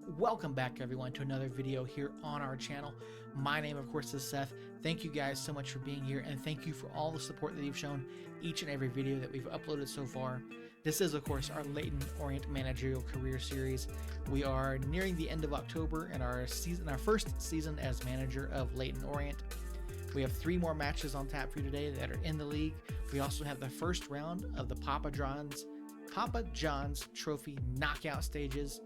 Welcome back everyone to another video here on our channel. My name of course is Seth. Thank you guys so much for being here, and thank you for all the support that you've shown each and every video that we've uploaded so far. This is of course our Leyton Orient Managerial Career Series. We are nearing the end of October in our first season as manager of Leyton Orient. We have 3 more matches on tap for you today that are in the league. We also have the first round of the Papa John's Trophy knockout stages.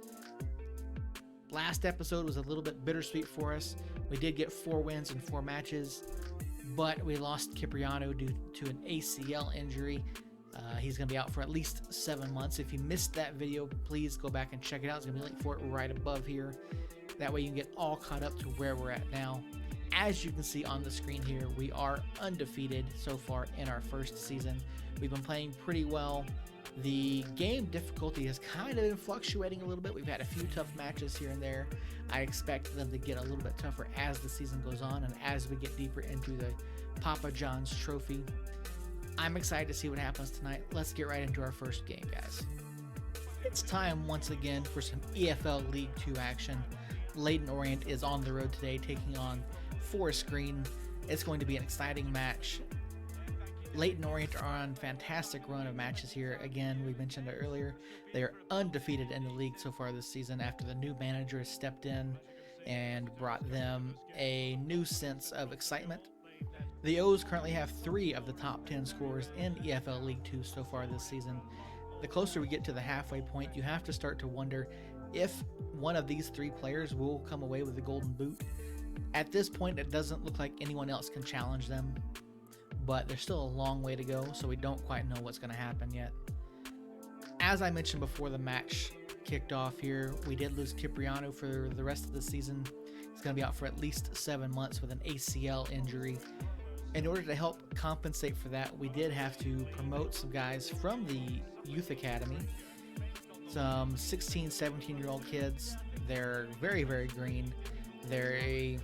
Last episode was a little bit bittersweet for us. We did get 4 wins in 4 matches, but we lost Kyprianou due to an ACL injury. He's going to be out for at least 7 months. If you missed that video, please go back and check it out. There's going to be a link for it right above here. That way you can get all caught up to where we're at now. As you can see on the screen here, we are undefeated so far in our first season. We've been playing pretty well. The game difficulty has kind of been fluctuating a little bit. We've had a few tough matches here and there. I expect them to get a little bit tougher as the season goes on and as we get deeper into the Papa John's Trophy. I'm excited to see what happens tonight. Let's get right into our first game, guys. It's time once again for some EFL League 2 action. Leyton Orient is on the road today, taking on Forest Green. It's going to be an exciting match. Leyton Orient are on a fantastic run of matches here. Again, we mentioned it earlier, they are undefeated in the league so far this season after the new manager has stepped in and brought them a new sense of excitement. The O's currently have 3 of the top 10 scorers in EFL League 2 so far this season. The closer we get to the halfway point, you have to start to wonder if one of these 3 players will come away with the golden boot. At this point, it doesn't look like anyone else can challenge them, but there's still a long way to go, so we don't quite know what's going to happen yet. As I mentioned before the match kicked off here, we did lose Kyprianou for the rest of the season. He's going to be out for at least 7 months with an ACL injury. In order to help compensate for that, we did have to promote some guys from the youth academy. Some 16, 17-year-old kids. They're very, very green. They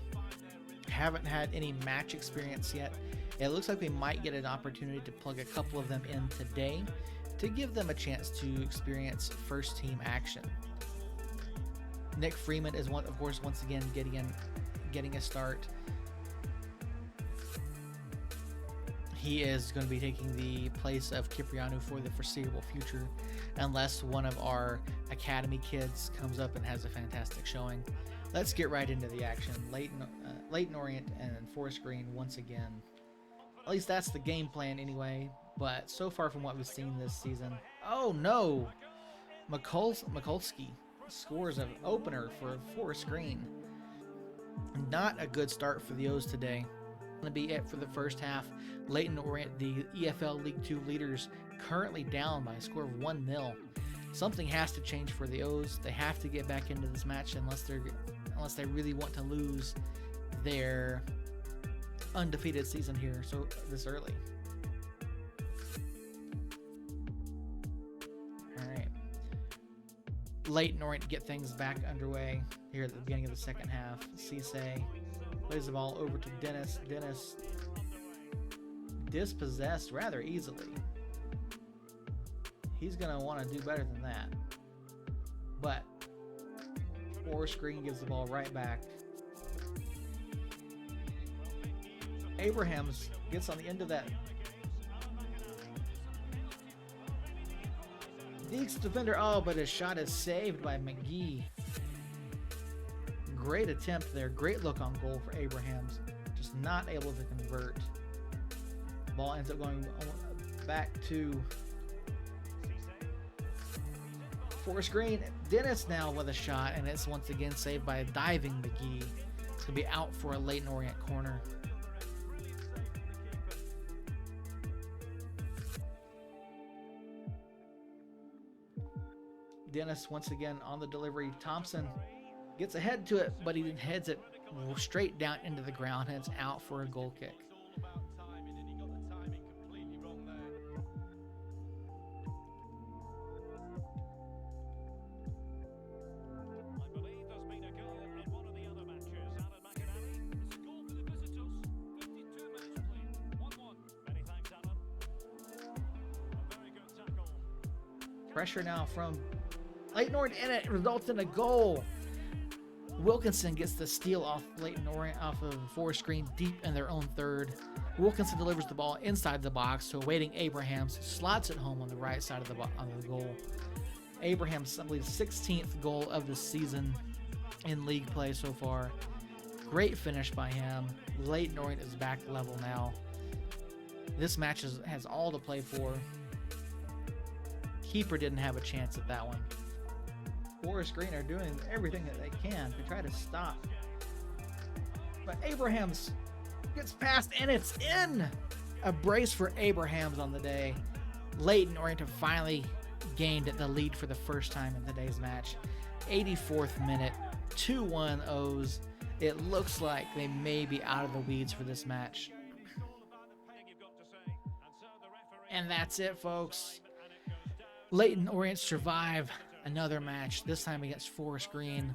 haven't had any match experience yet. It looks like we might get an opportunity to plug a couple of them in today to give them a chance to experience first team action. Nick Freeman is once again getting a start. He is going to be taking the place of Kyprianou for the foreseeable future, unless one of our academy kids comes up and has a fantastic showing. Let's get right into the action. Leyton Orient and Forest Green once again. At least that's the game plan anyway, but so far from what we've seen this season. Oh no! Mikulski scores an opener for Forest Green. Not a good start for the O's today. Going to be it for the first half. Leyton Orient, the EFL League 2 leaders, currently down by a score of 1-0. Something has to change for the O's. They have to get back into this match unless they really want to lose their undefeated season here so this early. All right, Leyton Orient get things back underway here at the beginning of the second half. Cisse plays the ball over to Dennis. Dennis dispossessed rather easily. He's gonna want to do better than that, but Forest Green gives the ball right back. Abrahams gets on the end of that. Deeks defender, oh, but his shot is saved by McGee. Great attempt there, great look on goal for Abrahams, just not able to convert. Ball ends up going back to Forest Green. Dennis now with a shot, and it's once again saved by a diving McGee. It's going to be out for a Leyton Orient corner. Dennis once again on the delivery. Thompson gets ahead to it, but he heads it straight down into the ground, and it's out for a goal kick. Pressure now from Leyton Orient, and it results in a goal. Wilkinson gets the steal off Leyton Orient off of a forward screen deep in their own third. Wilkinson delivers the ball inside the box to awaiting Abrahams, slots it home on the right side of the goal. Abraham's, I believe, 16th goal of the season in league play so far. Great finish by him. Leyton Orient is back level now. This match has all to play for. Keeper didn't have a chance at that one. Forest Green are doing everything that they can to try to stop. But Abrahams gets past, and it's in! A brace for Abrahams on the day. Leyton Orient have finally gained the lead for the first time in today's match. 84th minute, 2-1 O's. It looks like they may be out of the weeds for this match. And that's it, folks. Leyton Orient survive another match, this time against Forest Green.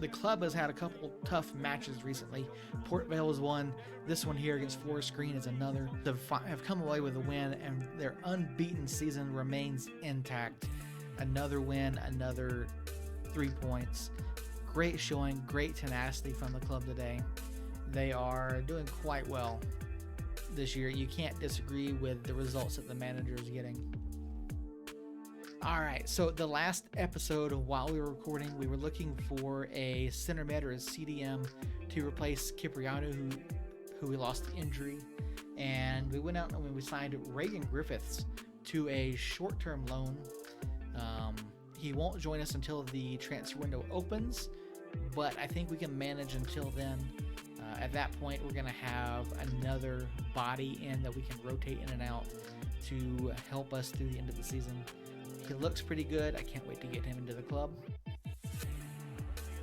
The club has had a couple tough matches recently. Port Vale was one. This one here against Forest Green is another. They have come away with a win, and their unbeaten season remains intact. Another win, another 3 points. Great showing, great tenacity from the club today. They are doing quite well this year. You can't disagree with the results that the manager is getting. All right, so the last episode, while we were recording, we were looking for a center mid or a CDM to replace Kyprianou, who we lost to injury. And we went out and we signed Reagan Griffiths to a short-term loan. He won't join us until the transfer window opens, but I think we can manage until then. At that point, we're going to have another body in that we can rotate in and out to help us through the end of the season. He looks pretty good. I can't wait to get him into the club.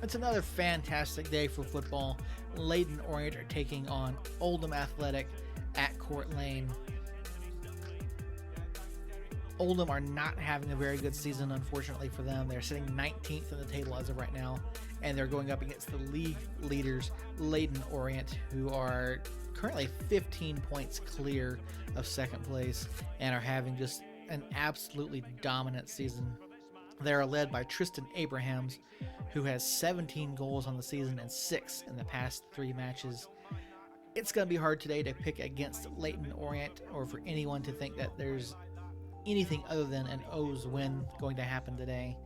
It's another fantastic day for football. Leyton Orient are taking on Oldham Athletic at Court Lane. Oldham are not having a very good season, unfortunately for them. They're sitting 19th in the table as of right now, and they're going up against the league leaders, Leyton Orient, who are currently 15 points clear of second place and are having just an absolutely dominant season. They are led by Tristan Abrahams, who has 17 goals on the season and 6 in the past 3 matches. It's going to be hard today to pick against Leyton Orient, or for anyone to think that there's anything other than an O's win going to happen today.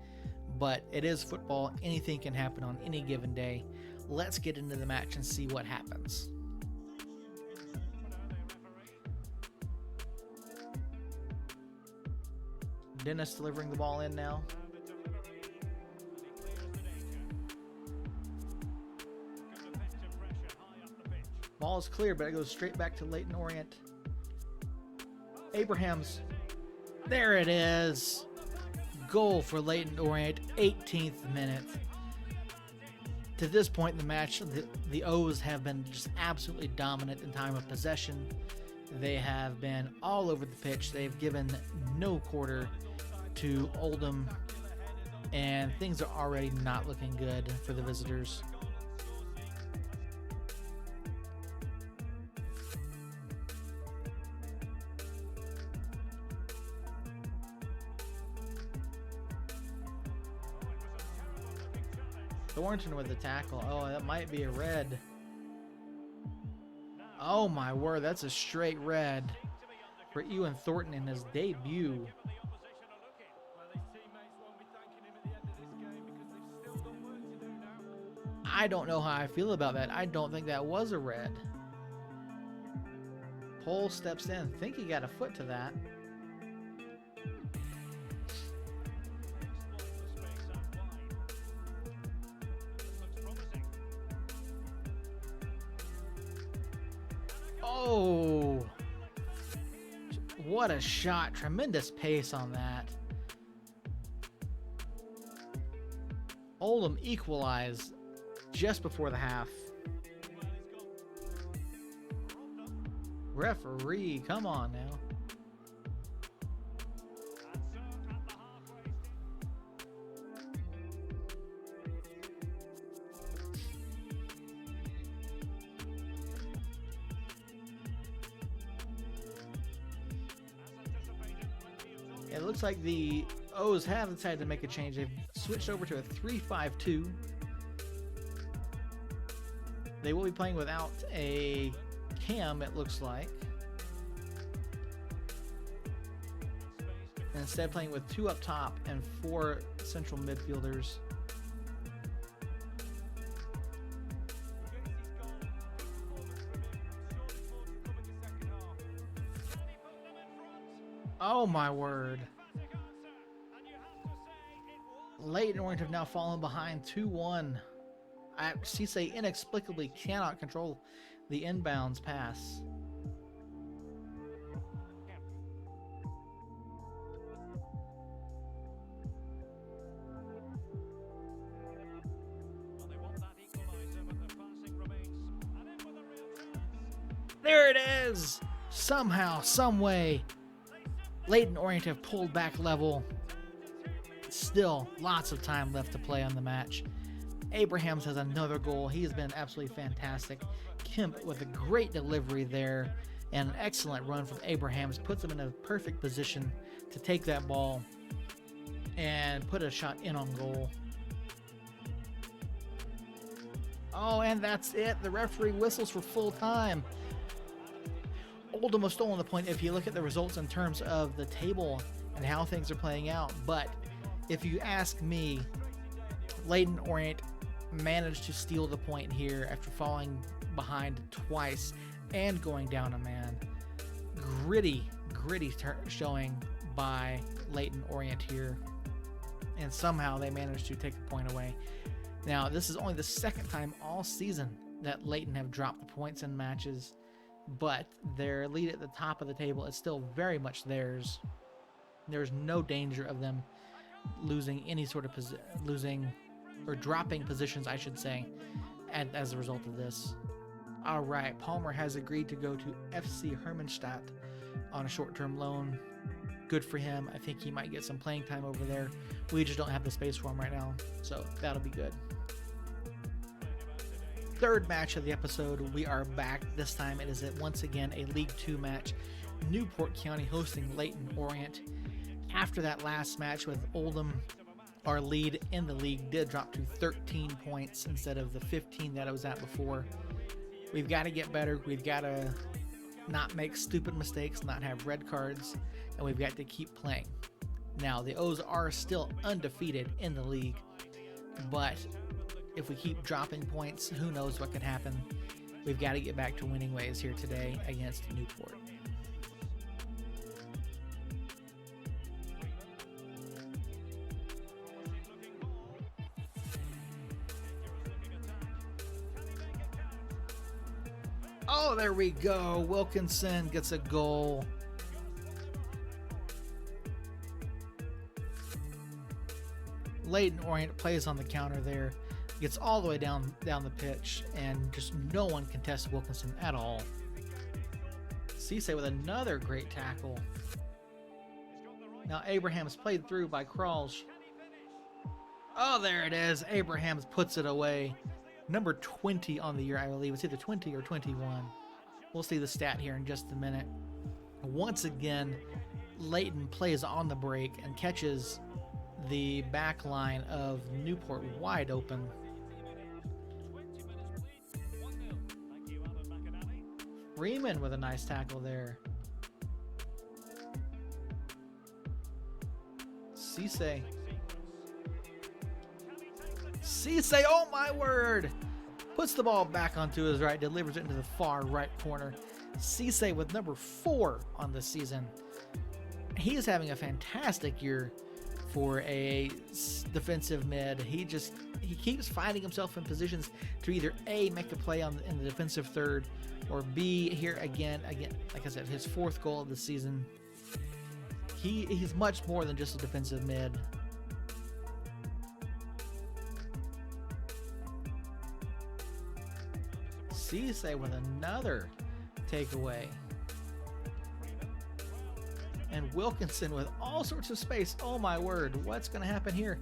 But it is football. Anything can happen on any given day. Let's get into the match and see what happens. Dennis delivering the ball in now. Ball is clear, but it goes straight back to Leyton Orient. Abrahams. There it is. Goal for Leyton Orient, 18th minute. To this point in the match, the O's have been just absolutely dominant in time of possession. They have been all over the pitch. They've given no quarter to Oldham, and things are already not looking good for the visitors. Thornton with the tackle. Oh, that might be a red. Oh my word, that's a straight red for Ewan Thornton in his debut. I don't know how I feel about that. I don't think that was a red. Cole steps in. I think he got a foot to that. Oh, what a shot. Tremendous pace on that. Oldham equalized just before the half. Referee, come on now. It looks like the O's have decided to make a change. They've switched over to a 3-5-2. They will be playing without a cam, it looks like. And instead playing with 2 up top and 4 central midfielders. Oh my word. Leyton Orient have now fallen behind 2-1. Cisse inexplicably cannot control the inbounds pass. There it is! Somehow, someway, Leyton Orient have pulled back level. Still, lots of time left to play on the match. Abrahams has another goal. He has been absolutely fantastic. Kemp with a great delivery there and an excellent run from Abrahams puts him in a perfect position to take that ball and put a shot in on goal. Oh, and that's it. The referee whistles for full time. Oldham was stolen the point if you look at the results in terms of the table and how things are playing out. But if you ask me, Leyton Orient managed to steal the point here after falling behind twice and going down a man. Gritty showing by Leyton Orient here. And somehow they managed to take the point away. Now, this is only the second time all season that Leyton have dropped the points in matches, but their lead at the top of the table is still very much theirs. There's no danger of them losing any sort of dropping positions, I should say, as a result of this. All right, Palmer has agreed to go to FC Hermannstadt on a short-term loan. Good for him. I think he might get some playing time over there. We just don't have the space for him right now, so that'll be good. Third match of the episode, we are back. This time it is once again a League 2 match. Newport County hosting Leyton Orient. After that last match with Oldham, our lead in the league did drop to 13 points instead of the 15 that I was at before. We've got to get better. We've got to not make stupid mistakes, not have red cards, and we've got to keep playing. Now, the O's are still undefeated in the league, but if we keep dropping points, who knows what could happen. We've got to get back to winning ways here today against Newport. Oh, there we go. Wilkinson gets a goal. Leyton Orient plays on the counter there. Gets all the way down the pitch, and just no one contests Wilkinson at all. Cisse with another great tackle. Now Abrahams played through by Kralj. Oh, there it is. Abrahams puts it away. Number 20 on the year, I believe. It's either 20 or 21. We'll see the stat here in just a minute. Once again, Leyton plays on the break and catches the back line of Newport wide open. Freeman with a nice tackle there. Cisse, oh my word! Puts the ball back onto his right, delivers it into the far right corner. Cisse with number 4 on the season. He is having a fantastic year for a defensive mid. He keeps finding himself in positions to either A, make the play in the defensive third, or B, here again, like I said, his 4th goal of the season. He's much more than just a defensive mid. Cisse with another takeaway. And Wilkinson with all sorts of space. Oh my word, what's going to happen here?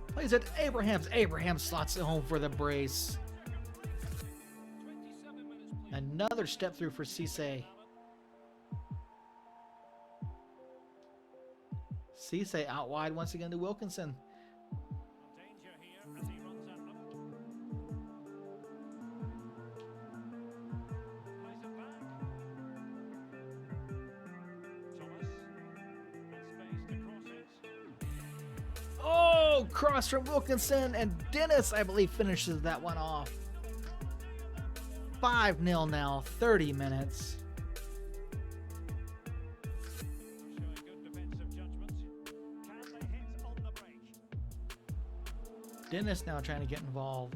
Plays it Abrahams. Abrahams slots it home for the brace. Another step through for Cisse. Cisse out wide once again to Wilkinson. Jump cross from Wilkinson, and Dennis, I believe, finishes that one off. 5-0 now, 30 minutes. Dennis now trying to get involved.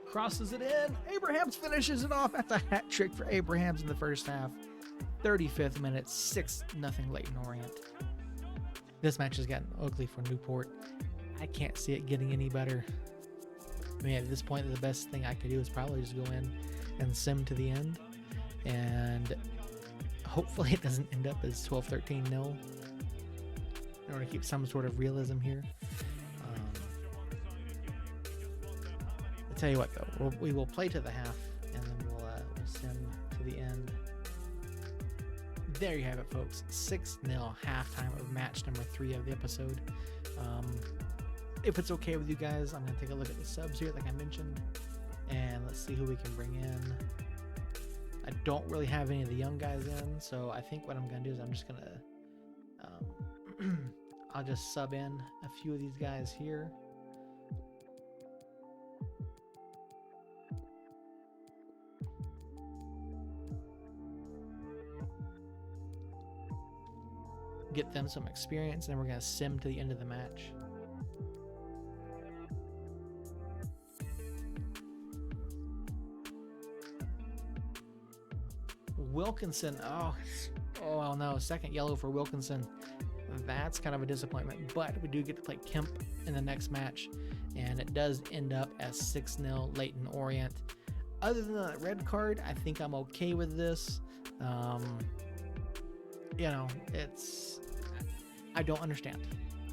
Crosses it in. Abrahams finishes it off. That's a hat trick for Abrahams in the first half. 35th minute, 6-0 Leyton Orient. This match has gotten ugly for Newport. I can't see it getting any better. I mean, at this point, the best thing I could do is probably just go in and sim to the end. And hopefully it doesn't end up as 12-13-0 in order to keep some sort of realism here. I'll tell you what, though. We will play to the half, and then we'll sim to the end. There you have it, folks. 6-0 halftime of match number 3 of the episode. If it's okay with you guys, I'm going to take a look at the subs here, like I mentioned, and let's see who we can bring in. I don't really have any of the young guys in, so I think what I'm going to do is I'm just going to I'll just sub in a few of these guys here. Get them some experience, and then we're going to sim to the end of the match. Wilkinson, oh no, second yellow for Wilkinson. That's kind of a disappointment, but we do get to play Kemp in the next match, and it does end up as 6-0 Leyton Orient. Other than that red card, I think I'm okay with this. You know, I don't understand.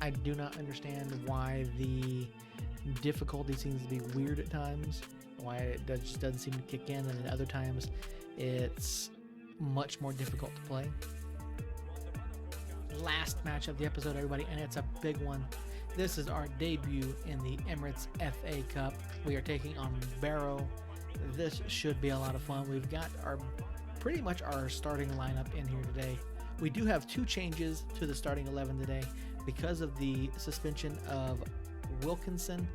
I do not understand why the difficulty seems to be weird at times, why it just doesn't seem to kick in, and then other times it's much more difficult to play. Last match of the episode, everybody, and it's a big one. This is our debut in the Emirates FA Cup. We are taking on Barrow. This should be a lot of fun. We've got pretty much our starting lineup in here today. We do have 2 changes to the starting 11 today because of the suspension of Wilkinson.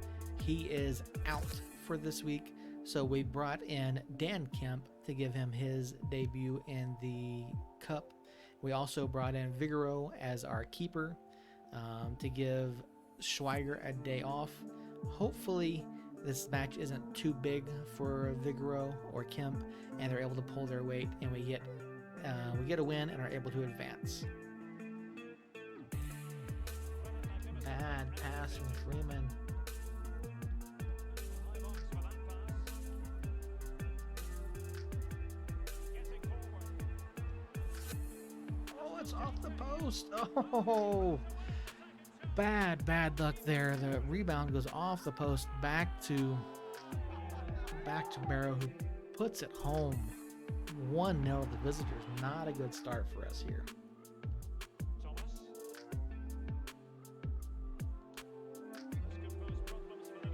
He is out for this week, so we brought in Dan Kemp to give him his debut in the Cup. We also brought in Vigoro as our keeper to give Schweiger a day off. Hopefully this match isn't too big for Vigoro or Kemp, and they're able to pull their weight, and we get a win and are able to advance. Bad pass from Freeman. Oh, it's off the post. Oh, bad luck there. The rebound goes off the post back to Barrow, who puts it home. 1-0 the visitors. Not a good start for us here.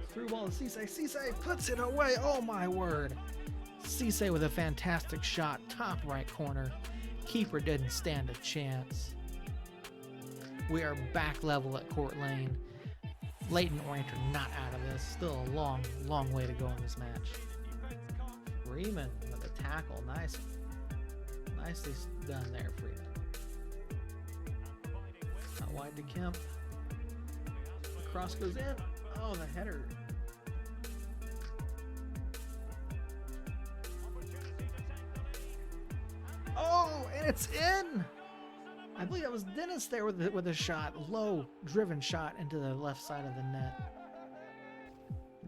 Through ball to Cisse. Cisse puts it away. Oh my word. Cisse with a fantastic shot. Top right corner. Keeper didn't stand a chance. We are back level at Court Lane. Leyton Orient are not out of this. Still a long way to go in this match. Freeman with a tackle. Nicely done there, Freeman. Out wide to Kemp. The cross goes in. Oh, the header. Oh, and it's in. I believe that was Dennis there with a shot. Low driven shot into the left side of the net.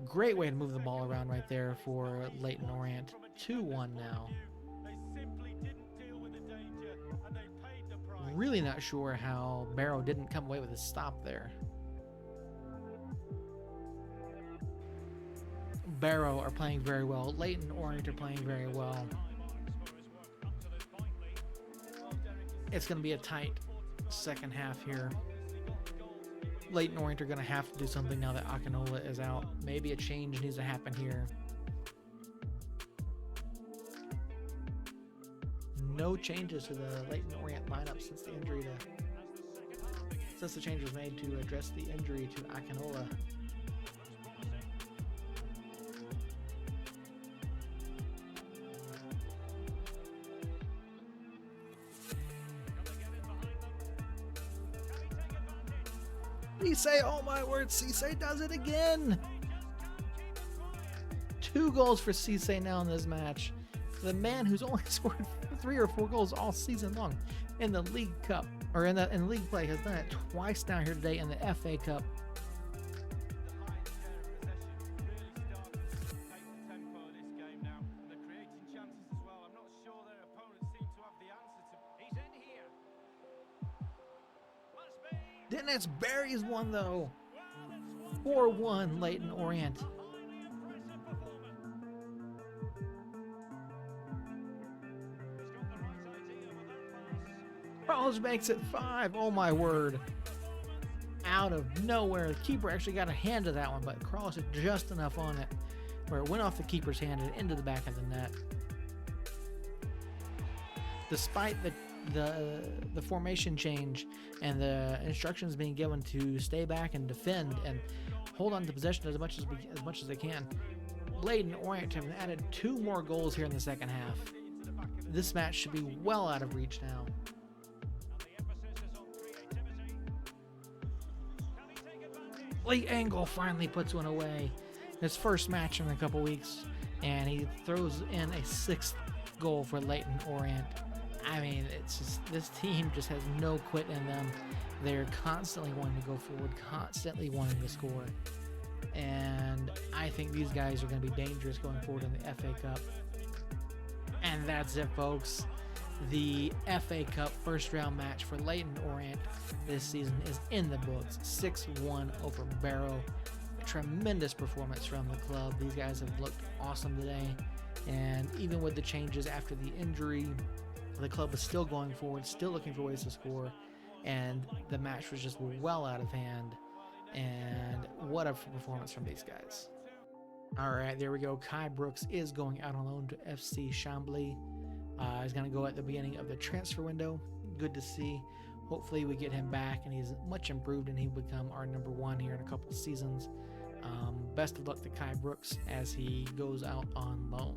Great way to move the ball around right there for Leyton Orient. 2-1 now. Really not sure how Barrow didn't come away with a stop there. Barrow are playing very well. Leyton Orient are playing very well. It's going to be a tight second half here. Leyton Orient are going to have to do something now that Akinola is out. Maybe a change needs to happen here. No changes to the Leyton Orient lineup since the injury to since the change was made to address the injury to Akinola. Cisse, oh my word, Cisse does it again! 2 goals for Cisse now in this match. The man who's only scored 3 or 4 goals all season long in the League Cup, or in the league play, has done it twice now here today in the FA Cup. Dennis buries one though. 4-1 Leyton Orient. Carlos makes it 5. Oh my word. Out of nowhere. The keeper actually got a hand to that one, but Carlos had just enough on it where it went off the keeper's hand and into the back of the net. Despite the formation change and the instructions being given to stay back and defend and hold on to possession as much as they can, Leyton Orient have added 2 more goals here in the second half. This match should be well out of reach now. Lee Angle finally puts one away. His first match in a couple weeks, and he throws in a 6th goal for Leyton Orient. I mean, it's just, this team just has no quit in them. They're constantly wanting to go forward, constantly wanting to score. And I think these guys are going to be dangerous going forward in the FA Cup. And that's it, folks. The FA Cup first round match for Leyton Orient this season is in the books. 6-1 over Barrow. A tremendous performance from the club. These guys have looked awesome today. And even with the changes after the injury, the club is still going forward, still looking for ways to score. And the match was just well out of hand. And what a performance from these guys. All right, there we go. Kai Brooks is going out on loan to FC Chambly. He's going to go at the beginning of the transfer window. Good to see. Hopefully we get him back and he's much improved and he will become our number 1 here in a couple of seasons. Best of luck to Kai Brooks as he goes out on loan.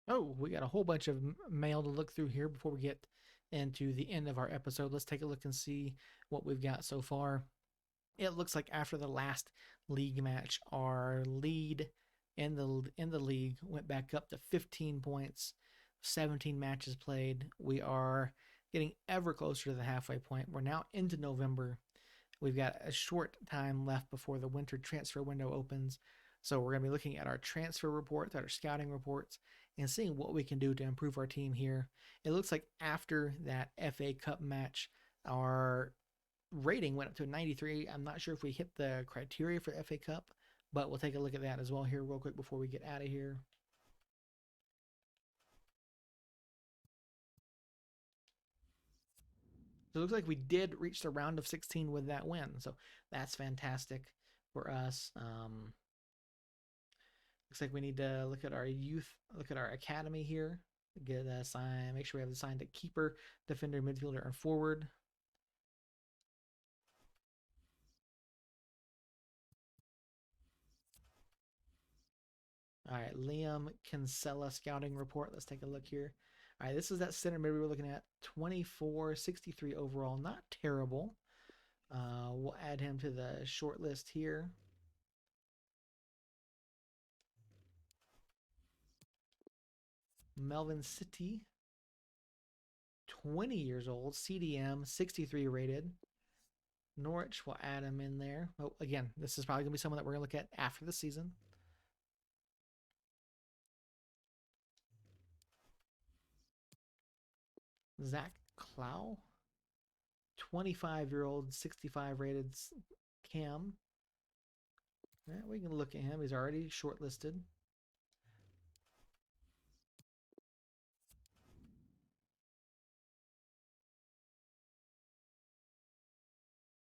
Oh, we got a whole bunch of mail to look through here before we get into the end of our episode. Let's take a look and see what we've got so far. It looks like after the last league match, our lead in the league went back up to 15 points, 17 matches played. We are getting ever closer to the halfway point. We're now into November. We've got a short time left before the winter transfer window opens. So we're going to be looking at our transfer reports, at our scouting reports, and seeing what we can do to improve our team here. It looks like after that FA Cup match, our rating went up to a 93. I'm not sure if we hit the criteria for FA Cup, but we'll take a look at that as well here real quick before we get out of here. So it looks like we did reach the round of 16 with that win. So that's fantastic for us. Looks like we need to look at our youth, look at our academy here, get a sign, make sure we have assigned a keeper, defender, midfielder, and forward. All right, Liam Kinsella scouting report. Let's take a look here. All right, this is that center mid we were looking at. 24, 63 overall. Not terrible. We'll add him to the short list here. Melvin City, 20 years old, CDM, 63 rated. Norwich, we'll add him in there. Oh, again, this is probably going to be someone that we're going to look at after the season. Zach Clow, 25-year-old, 65 rated Cam. Yeah, we can look at him. He's already shortlisted.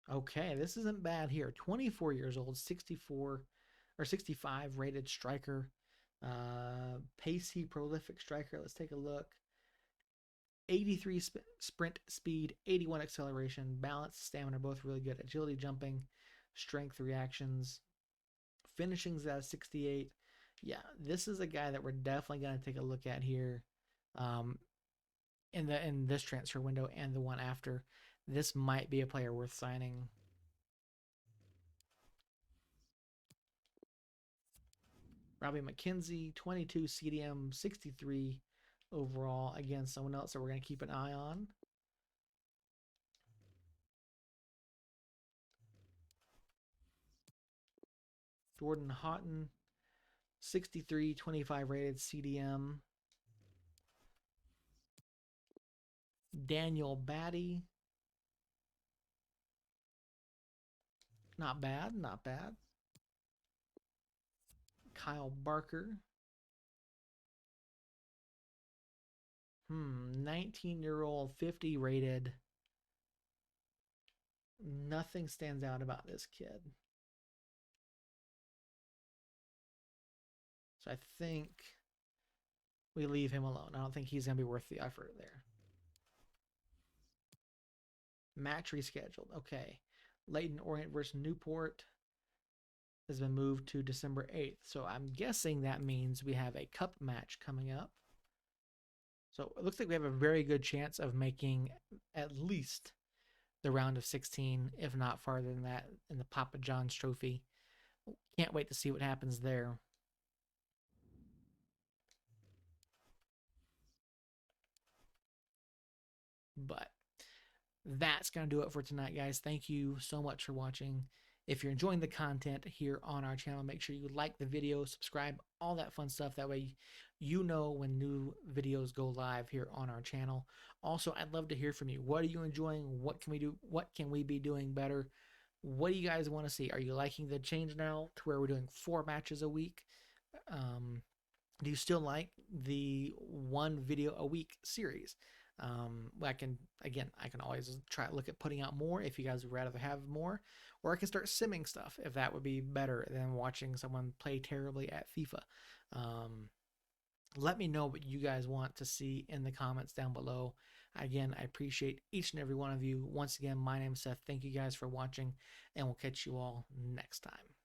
Okay, this isn't bad here. 24 years old, 64 or 65 rated striker. Pacey, prolific striker. Let's take a look. 83 sprint speed, 81 acceleration, balance, stamina, both really good. Agility, jumping, strength, reactions, finishings at 68. Yeah, this is a guy that we're definitely going to take a look at here, in this transfer window and the one after. This might be a player worth signing. Robbie McKenzie, 22 CDM, 63 overall. Again, someone else that we're going to keep an eye on. Jordan Houghton, 63, 25 rated CDM. Daniel Batty. Not bad, not bad. Kyle Barker. 19-year-old, 50 rated. Nothing stands out about this kid. So I think we leave him alone. I don't think he's going to be worth the effort there. Match rescheduled. Okay. Leyton Orient versus Newport has been moved to December 8th. So I'm guessing that means we have a cup match coming up. So it looks like we have a very good chance of making at least the round of 16, if not farther than that, in the Papa John's Trophy. Can't wait to see what happens there. But that's going to do it for tonight, guys. Thank you so much for watching. If you're enjoying the content here on our channel, make sure you like the video, subscribe, all that fun stuff. That way you know when new videos go live here on our channel. Also, I'd love to hear from you. What are you enjoying? What can we do? What can we be doing better? What do you guys want to see? Are you liking the change now to where we're doing 4 matches a week? Do you still like the 1 video a week series? I can always try to look at putting out more if you guys would rather have more, or I can start simming stuff if that would be better than watching someone play terribly at FIFA. Let me know what you guys want to see in the comments down below. Again, I appreciate each and every one of you. Once again, my name is Seth. Thank you guys for watching, and we'll catch you all next time.